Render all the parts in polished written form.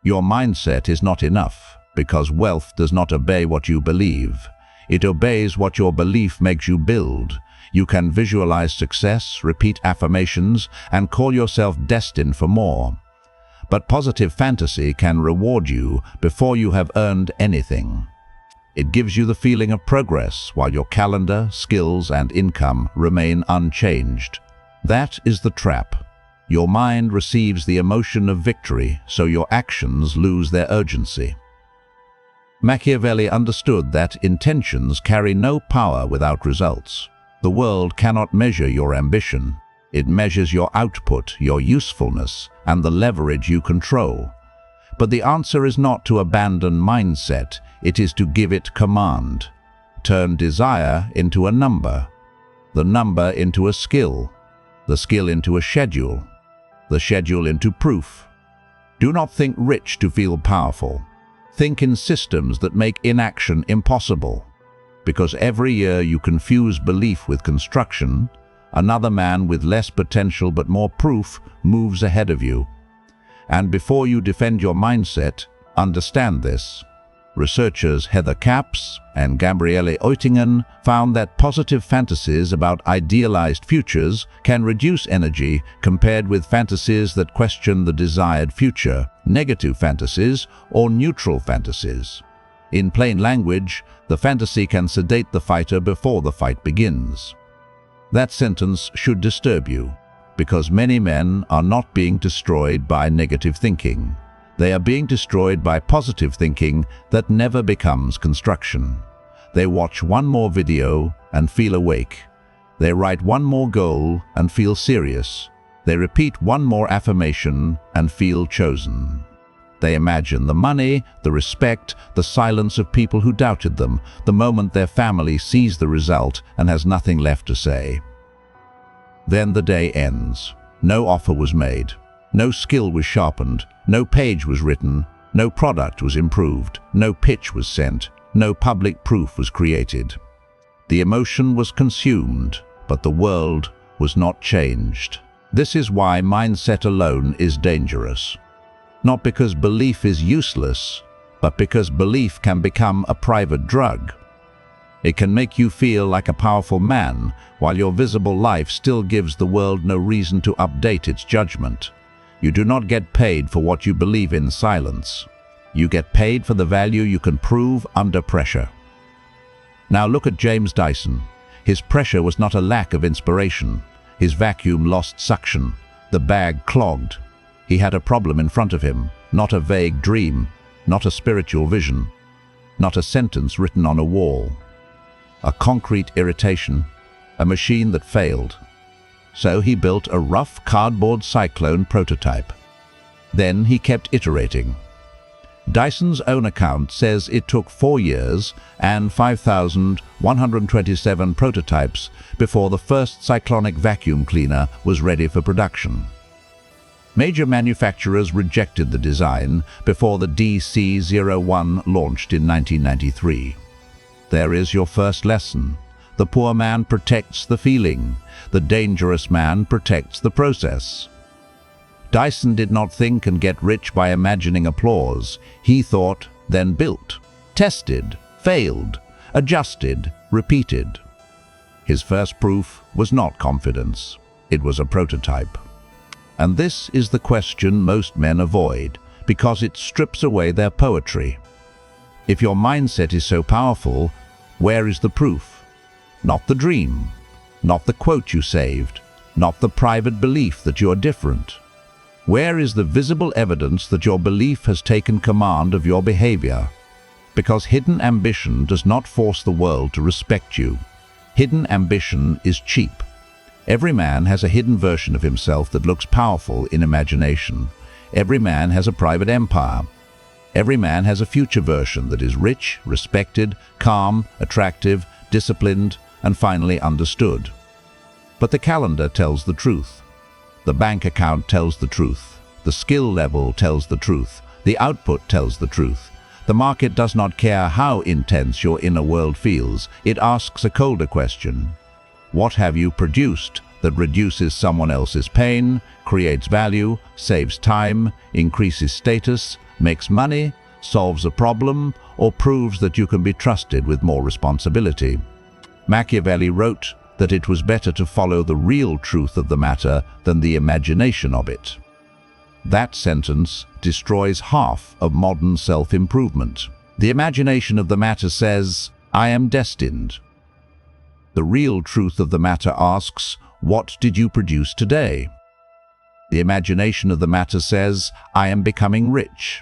Your mindset is not enough, because wealth does not obey what you believe. It obeys what your belief makes you build. You can visualize success, repeat affirmations, and call yourself destined for more. But positive fantasy can reward you before you have earned anything. It gives you the feeling of progress while your calendar, skills, and income remain unchanged. That is the trap. Your mind receives the emotion of victory, so your actions lose their urgency. Machiavelli understood that intentions carry no power without results. The world cannot measure your ambition. It measures your output, your usefulness, and the leverage you control. But the answer is not to abandon mindset, it is to give it command. Turn desire into a number, the number into a skill, the skill into a schedule, the schedule into proof. Do not think rich to feel powerful. Think in systems that make inaction impossible. Because every year you confuse belief with construction, another man with less potential but more proof moves ahead of you. And before you defend your mindset, understand this. Researchers Heather Capps and Gabriele Oettingen found that positive fantasies about idealized futures can reduce energy compared with fantasies that question the desired future, negative fantasies, or neutral fantasies. In plain language, the fantasy can sedate the fighter before the fight begins. That sentence should disturb you, because many men are not being destroyed by negative thinking. They are being destroyed by positive thinking that never becomes construction. They watch one more video and feel awake. They write one more goal and feel serious. They repeat one more affirmation and feel chosen. They imagine the money, the respect, the silence of people who doubted them, the moment their family sees the result and has nothing left to say. Then the day ends. No offer was made. No skill was sharpened. No page was written. No product was improved. No pitch was sent. No public proof was created. The emotion was consumed, but the world was not changed. This is why mindset alone is dangerous. Not because belief is useless, but because belief can become a private drug. It can make you feel like a powerful man, while your visible life still gives the world no reason to update its judgment. You do not get paid for what you believe in silence. You get paid for the value you can prove under pressure. Now look at James Dyson. His pressure was not a lack of inspiration. His vacuum lost suction. The bag clogged. He had a problem in front of him, not a vague dream, not a spiritual vision, not a sentence written on a wall. A concrete irritation, a machine that failed. So he built a rough cardboard cyclone prototype. Then he kept iterating. Dyson's own account says it took 4 years and 5,127 prototypes before the first cyclonic vacuum cleaner was ready for production. Major manufacturers rejected the design before the DC-01 launched in 1993. There is your first lesson. The poor man protects the feeling. The dangerous man protects the process. Dyson did not think and get rich by imagining applause. He thought, then built, tested, failed, adjusted, repeated. His first proof was not confidence. It was a prototype. And this is the question most men avoid, because it strips away their poetry. If your mindset is so powerful, where is the proof? Not the dream, not the quote you saved, not the private belief that you are different. Where is the visible evidence that your belief has taken command of your behavior? Because hidden ambition does not force the world to respect you. Hidden ambition is cheap. Every man has a hidden version of himself that looks powerful in imagination. Every man has a private empire. Every man has a future version that is rich, respected, calm, attractive, disciplined, and finally understood. But the calendar tells the truth. The bank account tells the truth. The skill level tells the truth. The output tells the truth. The market does not care how intense your inner world feels. It asks a colder question. What have you produced that reduces someone else's pain, creates value, saves time, increases status, makes money, solves a problem, or proves that you can be trusted with more responsibility. Machiavelli wrote that it was better to follow the real truth of the matter than the imagination of it. That sentence destroys half of modern self-improvement. The imagination of the matter says, "I am destined." The real truth of the matter asks, "What did you produce today?" The imagination of the matter says, "I am becoming rich."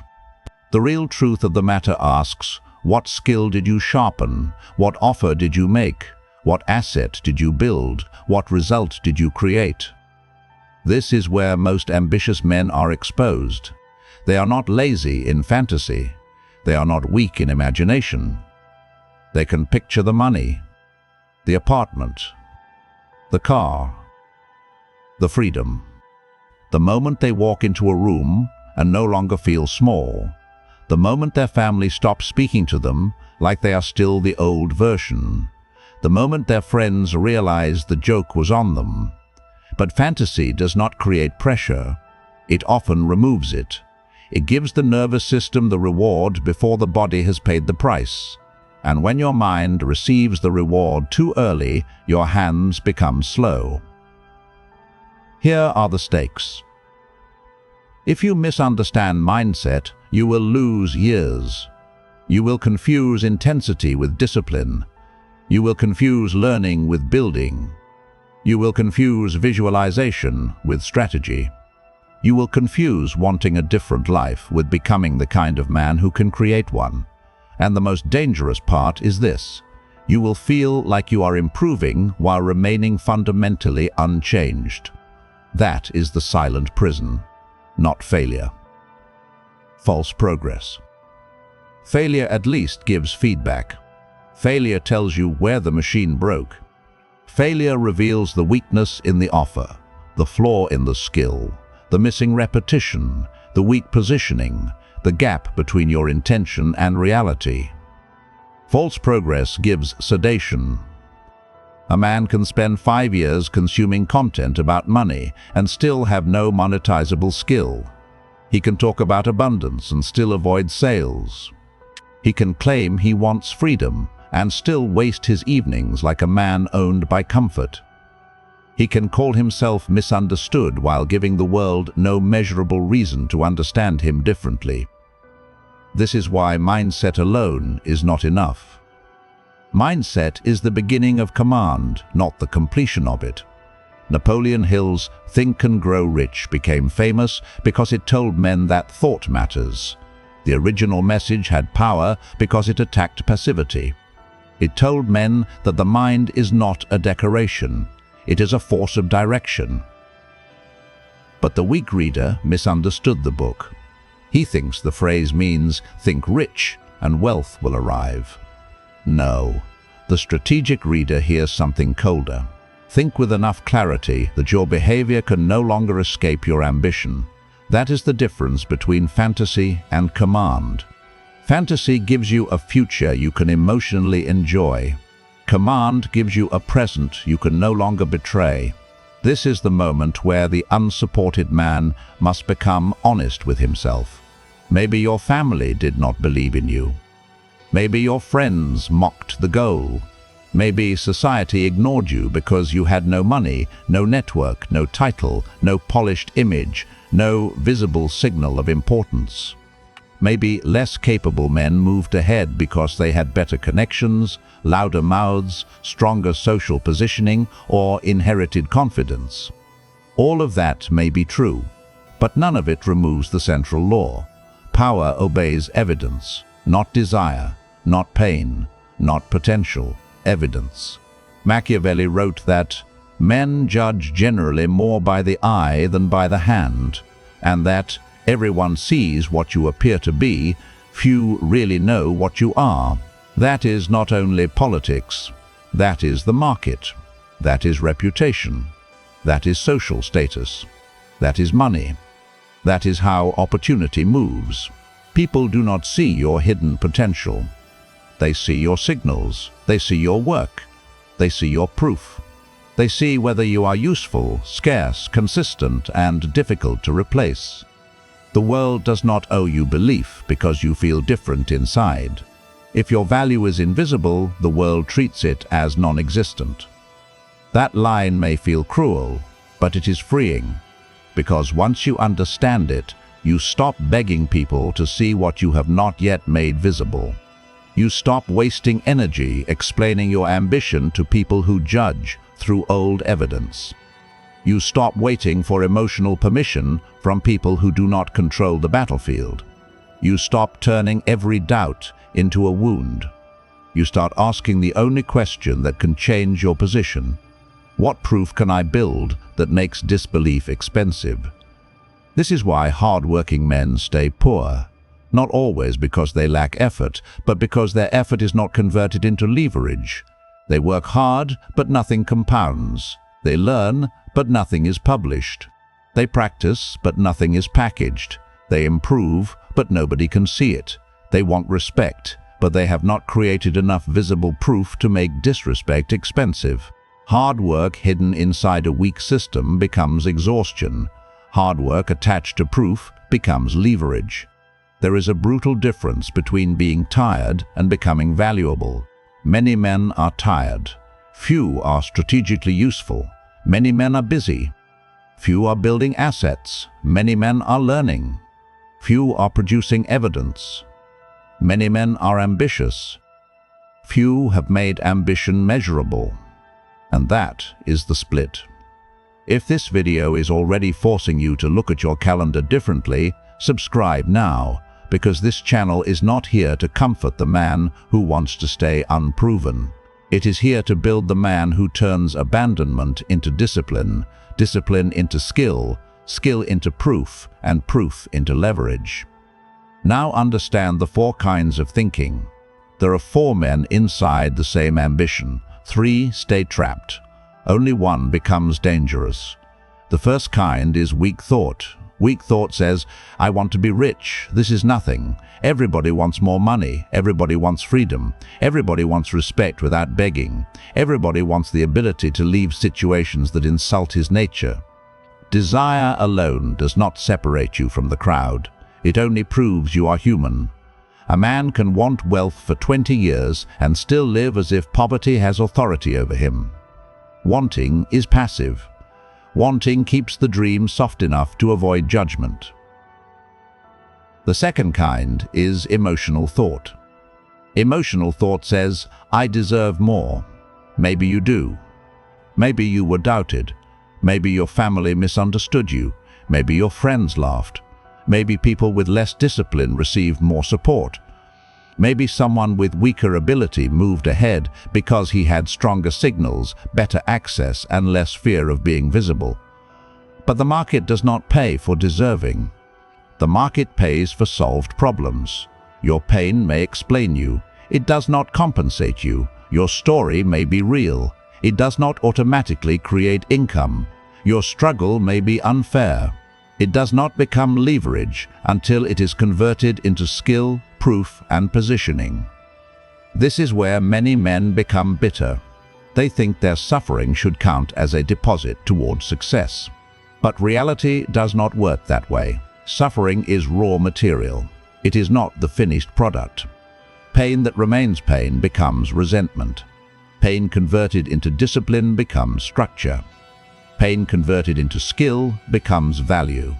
The real truth of the matter asks, "What skill did you sharpen? What offer did you make? What asset did you build? What result did you create?" This is where most ambitious men are exposed. They are not lazy in fantasy. They are not weak in imagination. They can picture the money, the apartment, the car, the freedom. The moment they walk into a room and no longer feel small, the moment their family stops speaking to them like they are still the old version, the moment their friends realize the joke was on them. But fantasy does not create pressure. It often removes it. It gives the nervous system the reward before the body has paid the price. And when your mind receives the reward too early, your hands become slow. Here are the stakes. If you misunderstand mindset, you will lose years. You will confuse intensity with discipline. You will confuse learning with building. You will confuse visualization with strategy. You will confuse wanting a different life with becoming the kind of man who can create one. And the most dangerous part is this: you will feel like you are improving while remaining fundamentally unchanged. That is the silent prison, not failure. False progress. Failure at least gives feedback. Failure tells you where the machine broke. Failure reveals the weakness in the offer, the flaw in the skill, the missing repetition, the weak positioning, the gap between your intention and reality. False progress gives sedation. A man can spend 5 years consuming content about money and still have no monetizable skill. He can talk about abundance and still avoid sales. He can claim he wants freedom and still waste his evenings like a man owned by comfort. He can call himself misunderstood while giving the world no measurable reason to understand him differently. This is why mindset alone is not enough. Mindset is the beginning of command, not the completion of it. Napoleon Hill's Think and Grow Rich became famous because it told men that thought matters. The original message had power because it attacked passivity. It told men that the mind is not a decoration. It is a force of direction. But the weak reader misunderstood the book. He thinks the phrase means think rich and wealth will arrive. No, the strategic reader hears something colder. Think with enough clarity that your behavior can no longer escape your ambition. That is the difference between fantasy and command. Fantasy gives you a future you can emotionally enjoy. Command gives you a present you can no longer betray. This is the moment where the unsupported man must become honest with himself. Maybe your family did not believe in you. Maybe your friends mocked the goal. Maybe society ignored you because you had no money, no network, no title, no polished image, no visible signal of importance. Maybe less capable men moved ahead because they had better connections, louder mouths, stronger social positioning, or inherited confidence. All of that may be true, but none of it removes the central law. Power obeys evidence, not desire, not pain, not potential, evidence. Machiavelli wrote that men judge generally more by the eye than by the hand, and that everyone sees what you appear to be, few really know what you are. That is not only politics, that is the market, that is reputation, that is social status, that is money, that is how opportunity moves. People do not see your hidden potential. They see your signals, they see your work, they see your proof. They see whether you are useful, scarce, consistent, and difficult to replace. The world does not owe you belief because you feel different inside. If your value is invisible, the world treats it as non-existent. That line may feel cruel, but it is freeing, because once you understand it, you stop begging people to see what you have not yet made visible. You stop wasting energy explaining your ambition to people who judge through old evidence. You stop waiting for emotional permission from people who do not control the battlefield. You stop turning every doubt into a wound. You start asking the only question that can change your position. What proof can I build that makes disbelief expensive? This is why hard-working men stay poor. Not always because they lack effort, but because their effort is not converted into leverage. They work hard, but nothing compounds. They learn, but nothing is published. They practice, but nothing is packaged. They improve, but nobody can see it. They want respect, but they have not created enough visible proof to make disrespect expensive. Hard work hidden inside a weak system becomes exhaustion. Hard work attached to proof becomes leverage. There is a brutal difference between being tired and becoming valuable. Many men are tired. Few are strategically useful. Many men are busy. Few are building assets. Many men are learning. Few are producing evidence. Many men are ambitious. Few have made ambition measurable. And that is the split. If this video is already forcing you to look at your calendar differently, subscribe now, because this channel is not here to comfort the man who wants to stay unproven. It is here to build the man who turns abandonment into discipline, discipline into skill, skill into proof, and proof into leverage. Now understand the 4 kinds of thinking. There are 4 men inside the same ambition. 3 stay trapped. Only 1 becomes dangerous. The first kind is weak thought. Weak thought says, I want to be rich. This is nothing. Everybody wants more money. Everybody wants freedom. Everybody wants respect without begging. Everybody wants the ability to leave situations that insult his nature. Desire alone does not separate you from the crowd. It only proves you are human. A man can want wealth for 20 years and still live as if poverty has authority over him. Wanting is passive. Wanting keeps the dream soft enough to avoid judgment. The second kind is emotional thought. Emotional thought says, I deserve more. Maybe you do. Maybe you were doubted. Maybe your family misunderstood you. Maybe your friends laughed. Maybe people with less discipline received more support. Maybe someone with weaker ability moved ahead because he had stronger signals, better access, and less fear of being visible. But the market does not pay for deserving. The market pays for solved problems. Your pain may explain you. It does not compensate you. Your story may be real. It does not automatically create income. Your struggle may be unfair. It does not become leverage until it is converted into skill, proof, and positioning. This is where many men become bitter. They think their suffering should count as a deposit towards success. But reality does not work that way. Suffering is raw material. It is not the finished product. Pain that remains pain becomes resentment. Pain converted into discipline becomes structure. Pain converted into skill becomes value.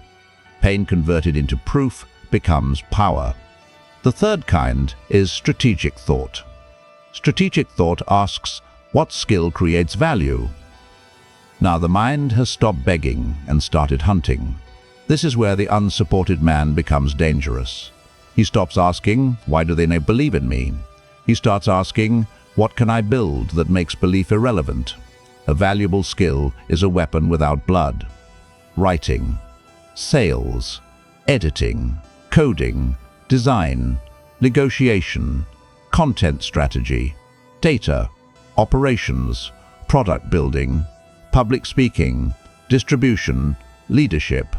Pain converted into proof becomes power. The third kind is strategic thought. Strategic thought asks, what skill creates value? Now the mind has stopped begging and started hunting. This is where the unsupported man becomes dangerous. He stops asking, why do they not believe in me? He starts asking, what can I build that makes belief irrelevant? A valuable skill is a weapon without blood. Writing, sales, editing, coding, design, negotiation, content strategy, data, operations, product building, public speaking, distribution, leadership.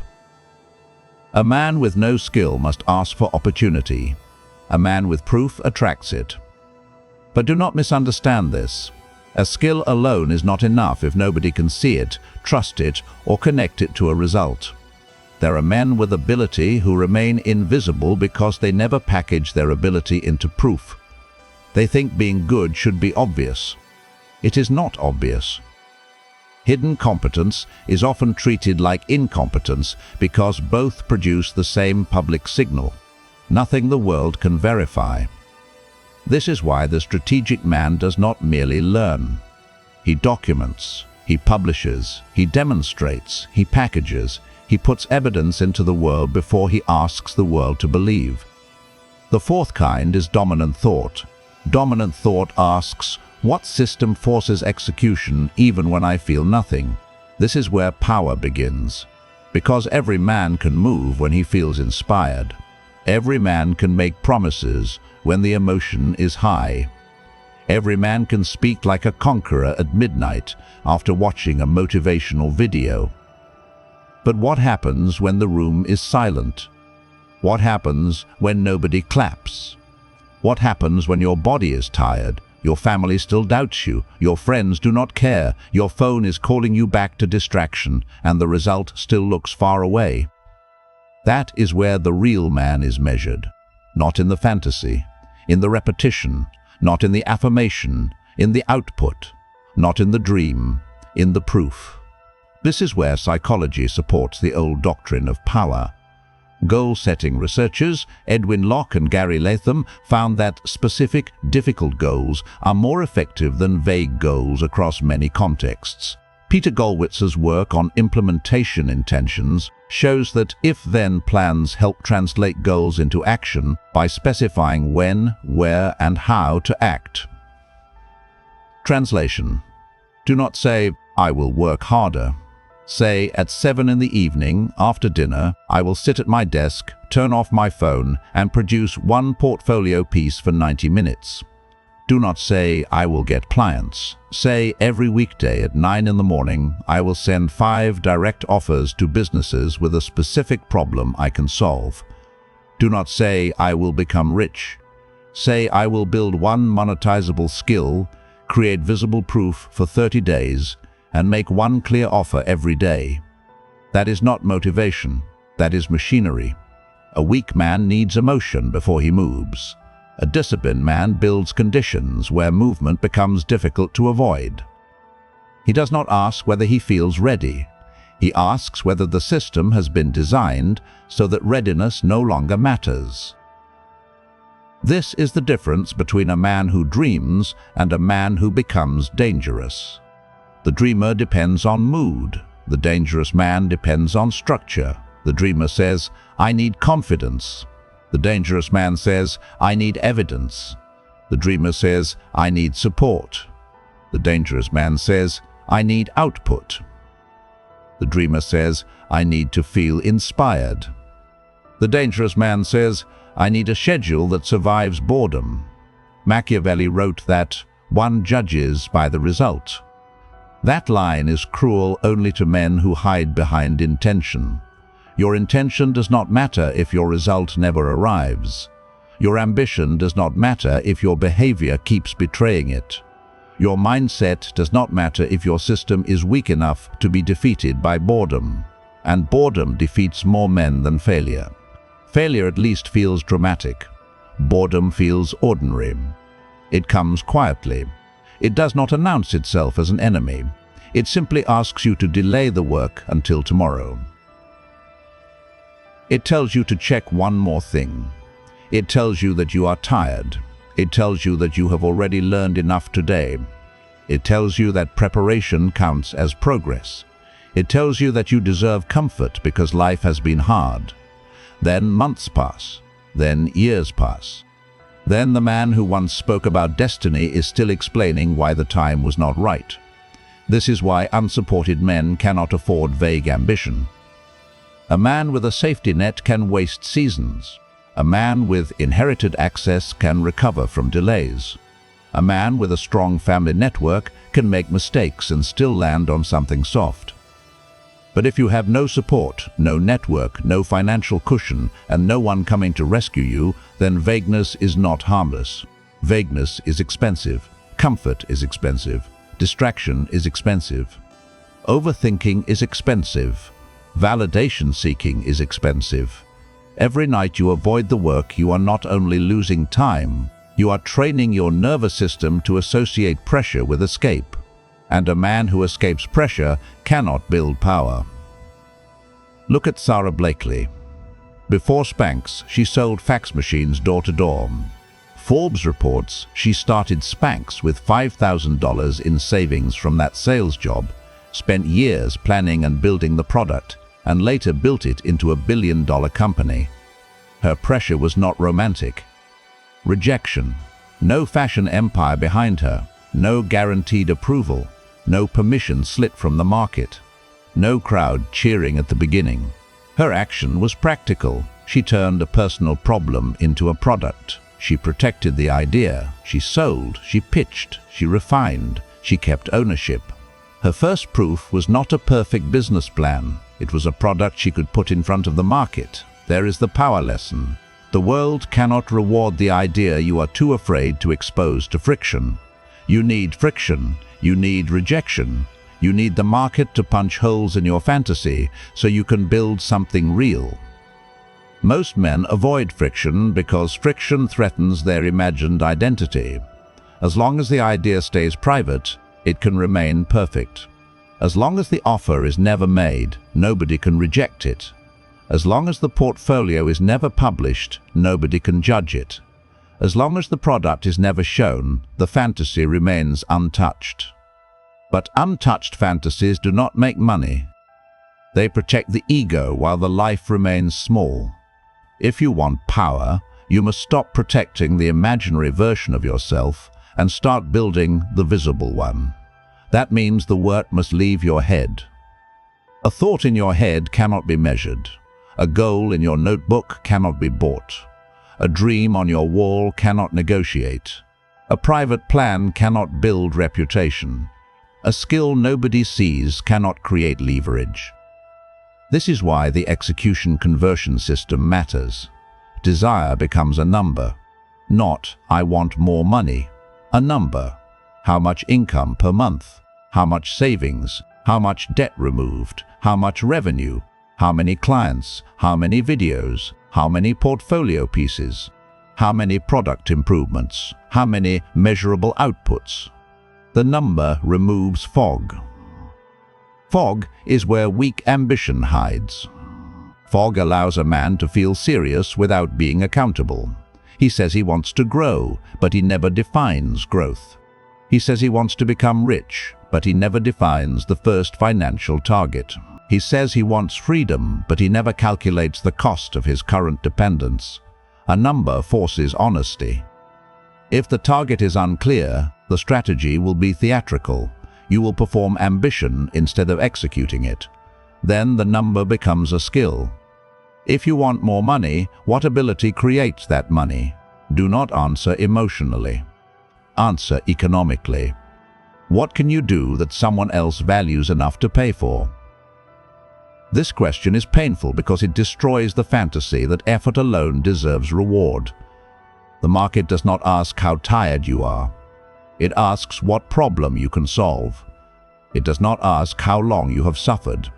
A man with no skill must ask for opportunity. A man with proof attracts it. But do not misunderstand this. A skill alone is not enough if nobody can see it, trust it, or connect it to a result. There are men with ability who remain invisible because they never package their ability into proof. They think being good should be obvious. It is not obvious. Hidden competence is often treated like incompetence because both produce the same public signal. Nothing the world can verify. This is why the strategic man does not merely learn. He documents, he publishes, he demonstrates, he packages, he puts evidence into the world before he asks the world to believe. The fourth kind is dominant thought. Dominant thought asks, what system forces execution even when I feel nothing? This is where power begins. Because every man can move when he feels inspired. Every man can make promises when the emotion is high. Every man can speak like a conqueror at midnight after watching a motivational video. But what happens when the room is silent? What happens when nobody claps? What happens when your body is tired? Your family still doubts you, your friends do not care, your phone is calling you back to distraction, and the result still looks far away. That is where the real man is measured. Not in the fantasy, in the repetition, not in the affirmation, in the output, not in the dream, in the proof. This is where psychology supports the old doctrine of power. Goal-setting researchers Edwin Locke and Gary Latham found that specific, difficult goals are more effective than vague goals across many contexts. Peter Gollwitz's work on implementation intentions shows that if-then plans help translate goals into action by specifying when, where, and how to act. Translation. Do not say, "I will work harder." Say, at 7 in the evening, after dinner, I will sit at my desk, turn off my phone, and produce one portfolio piece for 90 minutes. Do not say, I will get clients. Say, every weekday at 9 in the morning, I will send 5 direct offers to businesses with a specific problem I can solve. Do not say, I will become rich. Say, I will build one monetizable skill, create visible proof for 30 days, and make one clear offer every day. That is not motivation, that is machinery. A weak man needs emotion before he moves. A disciplined man builds conditions where movement becomes difficult to avoid. He does not ask whether he feels ready. He asks whether the system has been designed so that readiness no longer matters. This is the difference between a man who dreams and a man who becomes dangerous. The dreamer depends on mood. The dangerous man depends on structure. The dreamer says, I need confidence. The dangerous man says, I need evidence. The dreamer says, I need support. The dangerous man says, I need output. The dreamer says, I need to feel inspired. The dangerous man says, I need a schedule that survives boredom. Machiavelli wrote that one judges by the result. That line is cruel only to men who hide behind intention. Your intention does not matter if your result never arrives. Your ambition does not matter if your behavior keeps betraying it. Your mindset does not matter if your system is weak enough to be defeated by boredom. And boredom defeats more men than failure. Failure at least feels dramatic. Boredom feels ordinary. It comes quietly. It does not announce itself as an enemy. It simply asks you to delay the work until tomorrow. It tells you to check one more thing. It tells you that you are tired. It tells you that you have already learned enough today. It tells you that preparation counts as progress. It tells you that you deserve comfort because life has been hard. Then months pass. Then years pass. Then the man who once spoke about destiny is still explaining why the time was not right. This is why unsupported men cannot afford vague ambition. A man with a safety net can waste seasons. A man with inherited access can recover from delays. A man with a strong family network can make mistakes and still land on something soft. But if you have no support, no network, no financial cushion, and no one coming to rescue you, then vagueness is not harmless. Vagueness is expensive. Comfort is expensive. Distraction is expensive. Overthinking is expensive. Validation seeking is expensive. Every night you avoid the work, you are not only losing time, you are training your nervous system to associate pressure with escape. And a man who escapes pressure cannot build power. Look at Sarah Blakely. Before Spanx, she sold fax machines door to door. Forbes reports she started Spanx with $5,000 in savings from that sales job, spent years planning and building the product, and later built it into $1 billion company. Her pressure was not romantic. Rejection. No fashion empire behind her, no guaranteed approval, no permission slip from the market, no crowd cheering at the beginning. Her action was practical. She turned a personal problem into a product. She protected the idea. She sold, she pitched, she refined, she kept ownership. Her first proof was not a perfect business plan. It was a product she could put in front of the market. There is the power lesson. The world cannot reward the idea you are too afraid to expose to friction. You need friction. You need rejection. You need the market to punch holes in your fantasy so you can build something real. Most men avoid friction because friction threatens their imagined identity. As long as the idea stays private, it can remain perfect. As long as the offer is never made, nobody can reject it. As long as the portfolio is never published, nobody can judge it. As long as the product is never shown, the fantasy remains untouched. But untouched fantasies do not make money. They protect the ego while the life remains small. If you want power, you must stop protecting the imaginary version of yourself and start building the visible one. That means the work must leave your head. A thought in your head cannot be measured. A goal in your notebook cannot be bought. A dream on your wall cannot negotiate. A private plan cannot build reputation. A skill nobody sees cannot create leverage. This is why the execution conversion system matters. Desire becomes a number. Not, I want more money. A number. How much income per month? How much savings? How much debt removed? How much revenue? How many clients? How many videos? How many portfolio pieces? How many product improvements? How many measurable outputs? The number removes fog. Fog is where weak ambition hides. Fog allows a man to feel serious without being accountable. He says he wants to grow, but he never defines growth. He says he wants to become rich, but he never defines the first financial target. He says he wants freedom, but he never calculates the cost of his current dependence. A number forces honesty. If the target is unclear, the strategy will be theatrical. You will perform ambition instead of executing it. Then the number becomes a skill. If you want more money, what ability creates that money? Do not answer emotionally. Answer economically. What can you do that someone else values enough to pay for? This question is painful because it destroys the fantasy that effort alone deserves reward. The market does not ask how tired you are. It asks what problem you can solve. It does not ask how long you have suffered.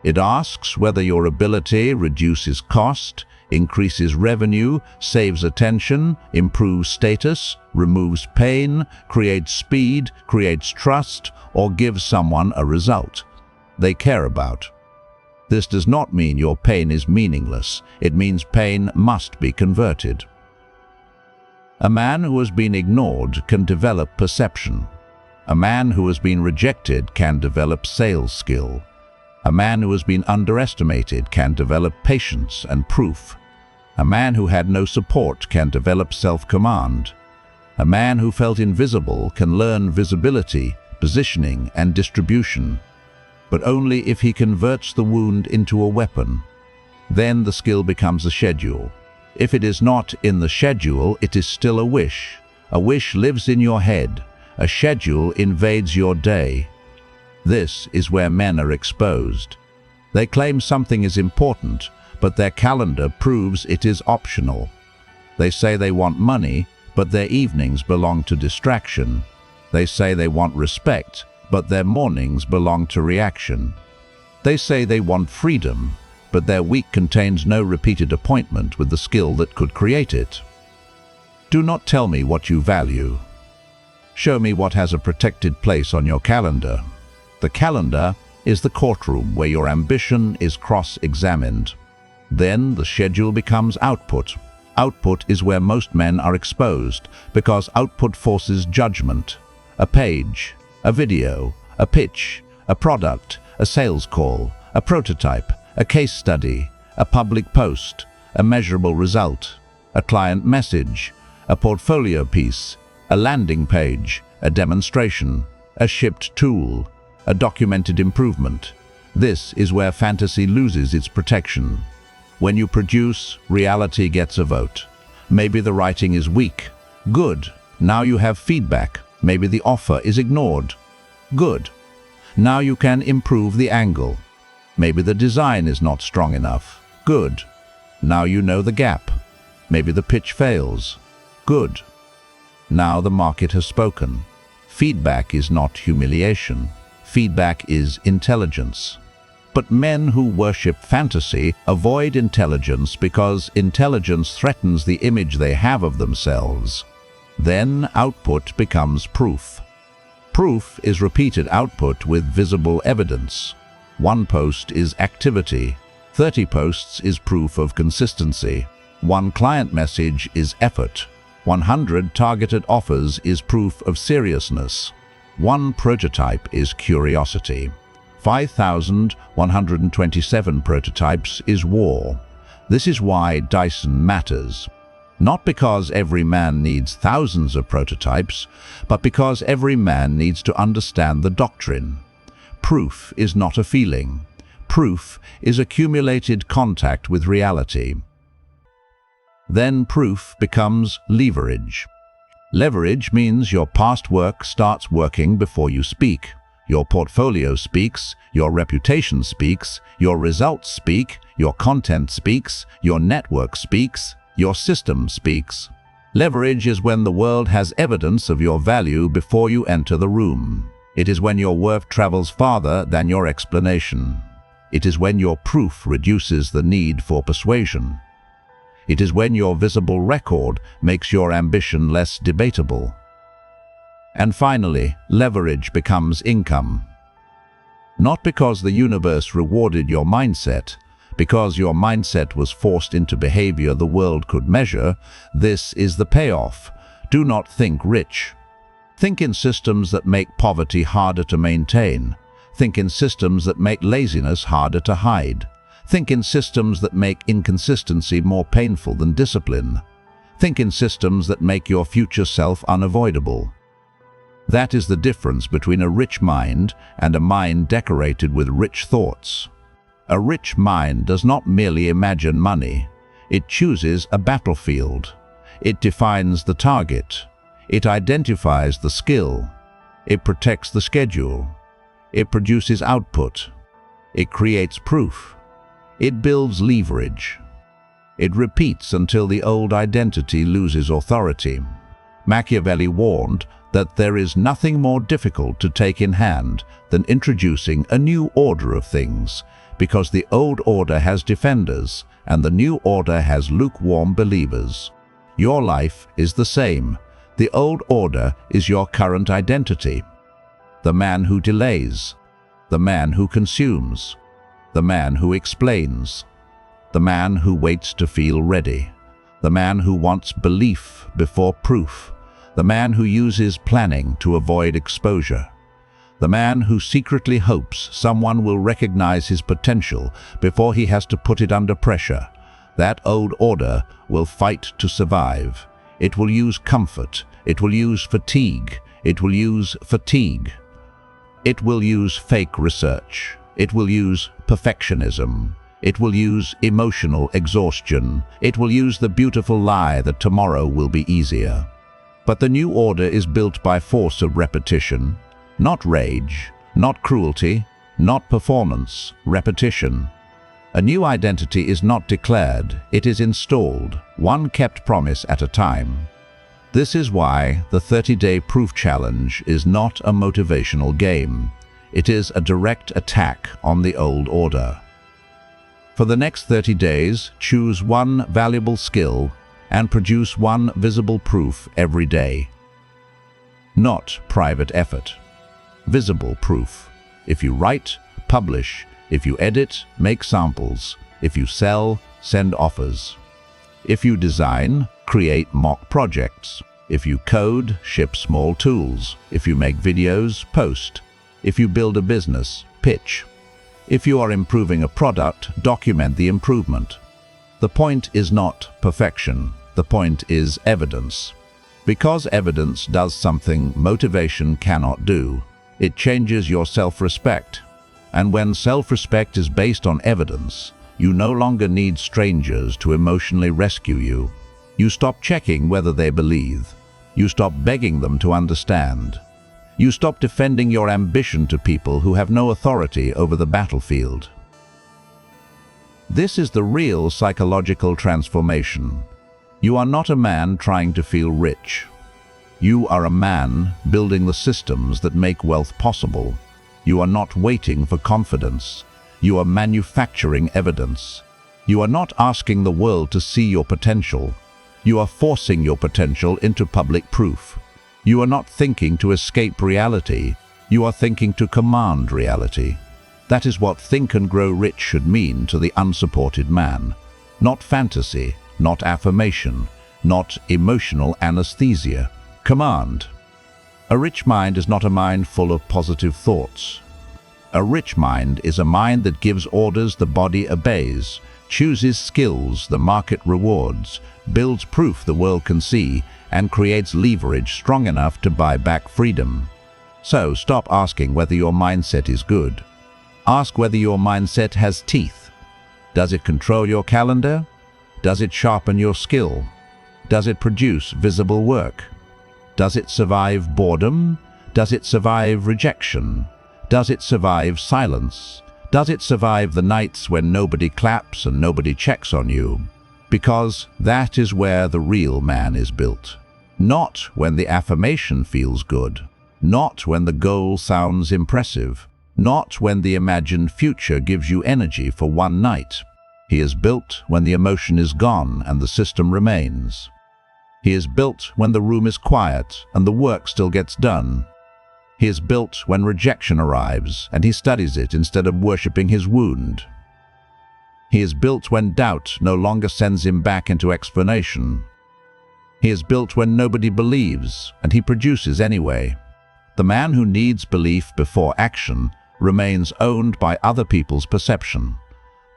It asks whether your ability reduces cost, increases revenue, saves attention, improves status, removes pain, creates speed, creates trust, or gives someone a result they care about. This does not mean your pain is meaningless. It means pain must be converted. A man who has been ignored can develop perception. A man who has been rejected can develop sales skill. A man who has been underestimated can develop patience and proof. A man who had no support can develop self-command. A man who felt invisible can learn visibility, positioning, and distribution, but only if he converts the wound into a weapon. Then the skill becomes a schedule. If it is not in the schedule, it is still a wish. A wish lives in your head. A schedule invades your day. This is where men are exposed. They claim something is important, but their calendar proves it is optional. They say they want money, but their evenings belong to distraction. They say they want respect, but their mornings belong to reaction. They say they want freedom, but their week contains no repeated appointment with the skill that could create it. Do not tell me what you value. Show me what has a protected place on your calendar. The calendar is the courtroom where your ambition is cross-examined. Then the schedule becomes output. Output is where most men are exposed, because output forces judgment. A page, a video, a pitch, a product, a sales call, a prototype, a case study, a public post, a measurable result, a client message, a portfolio piece, a landing page, a demonstration, a shipped tool, a documented improvement. This is where fantasy loses its protection. When you produce, reality gets a vote. Maybe the writing is weak. Good. Now you have feedback. Maybe the offer is ignored. Good. Now you can improve the angle. Maybe the design is not strong enough. Good. Now you know the gap. Maybe the pitch fails. Good. Now the market has spoken. Feedback is not humiliation. Feedback is intelligence. But men who worship fantasy avoid intelligence because intelligence threatens the image they have of themselves. Then output becomes proof. Proof is repeated output with visible evidence. 1 post is activity. 30 posts is proof of consistency. 1 client message is effort. 100 targeted offers is proof of seriousness. 1 prototype is curiosity. 5,127 prototypes is war. This is why Dyson matters. Not because every man needs thousands of prototypes, but because every man needs to understand the doctrine. Proof is not a feeling. Proof is accumulated contact with reality. Then proof becomes leverage. Leverage means your past work starts working before you speak. Your portfolio speaks, your reputation speaks, your results speak, your content speaks, your network speaks, your system speaks. Leverage is when the world has evidence of your value before you enter the room. It is when your worth travels farther than your explanation. It is when your proof reduces the need for persuasion. It is when your visible record makes your ambition less debatable. And finally, leverage becomes income. Not because the universe rewarded your mindset, because your mindset was forced into behavior the world could measure. This is the payoff. Do not think rich. Think in systems that make poverty harder to maintain. Think in systems that make laziness harder to hide. Think in systems that make inconsistency more painful than discipline. Think in systems that make your future self unavoidable. That is the difference between a rich mind and a mind decorated with rich thoughts. A rich mind does not merely imagine money. It chooses a battlefield. It defines the target. It identifies the skill. It protects the schedule. It produces output. It creates proof. It builds leverage. It repeats until the old identity loses authority. Machiavelli warned that there is nothing more difficult to take in hand than introducing a new order of things, because the old order has defenders and the new order has lukewarm believers. Your life is the same. The old order is your current identity. The man who delays, the man who consumes, the man who explains, the man who waits to feel ready, the man who wants belief before proof, the man who uses planning to avoid exposure, the man who secretly hopes someone will recognize his potential before he has to put it under pressure. That old order will fight to survive. It will use comfort. It will use fatigue. It will use fatigue. It will use fake research. It will use perfectionism. It will use emotional exhaustion. It will use the beautiful lie that tomorrow will be easier. But the new order is built by force of repetition, not rage, not cruelty, not performance, repetition. A new identity is not declared, it is installed, one kept promise at a time. This is why the 30-day proof challenge is not a motivational game. It is a direct attack on the old order. For the next 30 days, choose one valuable skill and produce one visible proof every day. Not private effort. Visible proof. If you write, publish. If you edit, make samples. If you sell, send offers. If you design, create mock projects. If you code, ship small tools. If you make videos, post. If you build a business, pitch. If you are improving a product, document the improvement. The point is not perfection. The point is evidence. Because evidence does something motivation cannot do. It changes your self-respect. And when self-respect is based on evidence, you no longer need strangers to emotionally rescue you. You stop checking whether they believe. You stop begging them to understand. You stop defending your ambition to people who have no authority over the battlefield. This is the real psychological transformation. You are not a man trying to feel rich. You are a man building the systems that make wealth possible. You are not waiting for confidence. You are manufacturing evidence. You are not asking the world to see your potential. You are forcing your potential into public proof. You are not thinking to escape reality. You are thinking to command reality. That is what Think and Grow Rich should mean to the unsupported man. Not fantasy, not affirmation, not emotional anesthesia. Command. A rich mind is not a mind full of positive thoughts. A rich mind is a mind that gives orders the body obeys, chooses skills the market rewards, builds proof the world can see, and creates leverage strong enough to buy back freedom. So stop asking whether your mindset is good. Ask whether your mindset has teeth. Does it control your calendar? Does it sharpen your skill? Does it produce visible work? Does it survive boredom? Does it survive rejection? Does it survive silence? Does it survive the nights when nobody claps and nobody checks on you? Because that is where the real man is built. Not when the affirmation feels good. Not when the goal sounds impressive. Not when the imagined future gives you energy for one night. He is built when the emotion is gone and the system remains. He is built when the room is quiet and the work still gets done. He is built when rejection arrives and he studies it instead of worshipping his wound. He is built when doubt no longer sends him back into explanation. He is built when nobody believes and he produces anyway. The man who needs belief before action remains owned by other people's perception.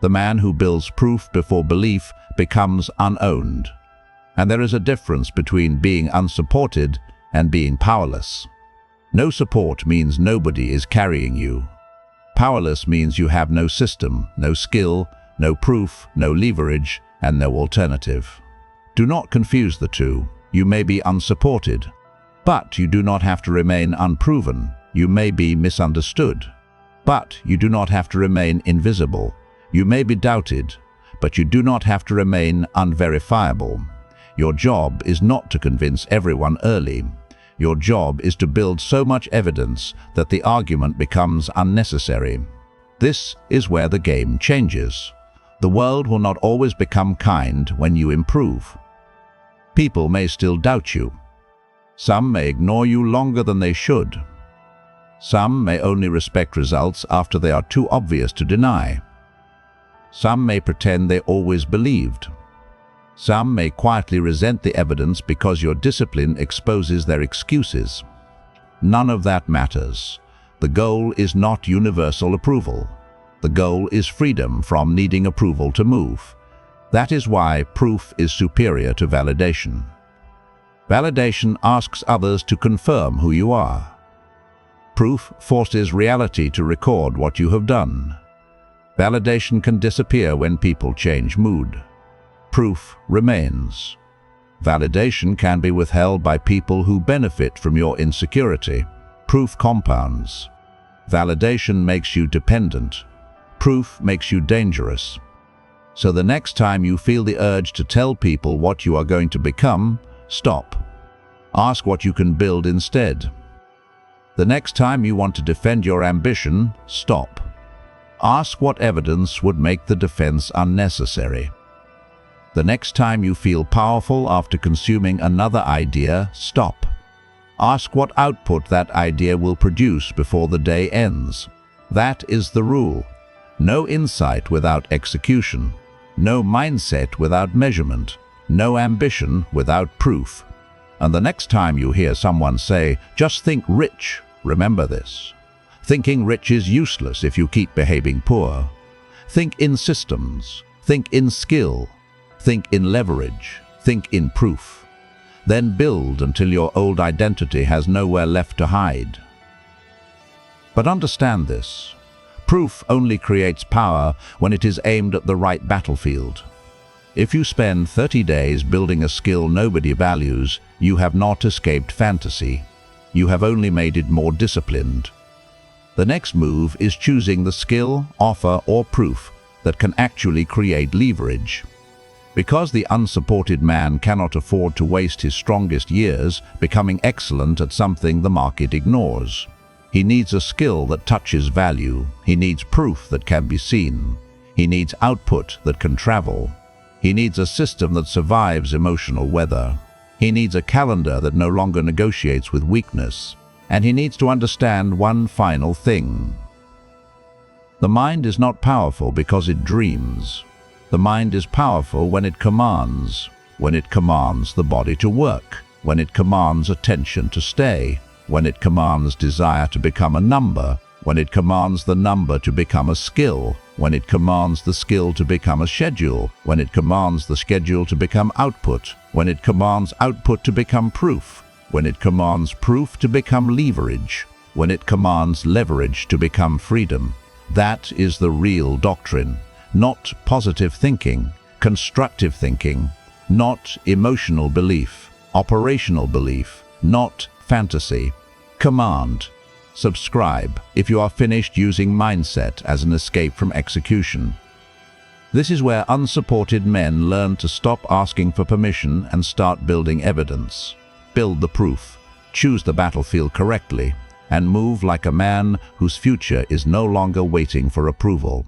The man who builds proof before belief becomes unowned. And there is a difference between being unsupported and being powerless. No support means nobody is carrying you. Powerless means you have no system, no skill, no proof, no leverage, and no alternative. Do not confuse the two. You may be unsupported, but you do not have to remain unproven. You may be misunderstood, but you do not have to remain invisible. You may be doubted, but you do not have to remain unverifiable. Your job is not to convince everyone early. Your job is to build so much evidence that the argument becomes unnecessary. This is where the game changes. The world will not always become kind when you improve. People may still doubt you. Some may ignore you longer than they should. Some may only respect results after they are too obvious to deny. Some may pretend they always believed. Some may quietly resent the evidence because your discipline exposes their excuses. None of that matters. The goal is not universal approval. The goal is freedom from needing approval to move. That is why proof is superior to validation. Validation asks others to confirm who you are. Proof forces reality to record what you have done. Validation can disappear when people change mood. Proof remains. Validation can be withheld by people who benefit from your insecurity. Proof compounds. Validation makes you dependent. Proof makes you dangerous. So the next time you feel the urge to tell people what you are going to become, stop. Ask what you can build instead. The next time you want to defend your ambition, stop. Ask what evidence would make the defense unnecessary. The next time you feel powerful after consuming another idea, stop. Ask what output that idea will produce before the day ends. That is the rule. No insight without execution. No mindset without measurement. No ambition without proof. And the next time you hear someone say, "Just think rich," remember this. Thinking rich is useless if you keep behaving poor. Think in systems. Think in skill. Think in leverage. Think in proof. Then build until your old identity has nowhere left to hide. But understand this. Proof only creates power when it is aimed at the right battlefield. If you spend 30 days building a skill nobody values, you have not escaped fantasy. You have only made it more disciplined. The next move is choosing the skill, offer, or proof that can actually create leverage. Because the unsupported man cannot afford to waste his strongest years becoming excellent at something the market ignores. He needs a skill that touches value. He needs proof that can be seen. He needs output that can travel. He needs a system that survives emotional weather. He needs a calendar that no longer negotiates with weakness. And he needs to understand one final thing. The mind is not powerful because it dreams. The mind is powerful when it commands the body to work, when it commands attention to stay, when it commands desire to become a number, when it commands the number to become a skill, when it commands the skill to become a schedule, when it commands the schedule to become output, when it commands output to become proof, when it commands proof to become leverage, when it commands leverage to become freedom. That is the real doctrine, not positive thinking, constructive thinking, not emotional belief, operational belief, not fantasy. Command. Subscribe if you are finished using mindset as an escape from execution. This is where unsupported men learn to stop asking for permission and start building evidence. Build the proof, choose the battlefield correctly, and move like a man whose future is no longer waiting for approval.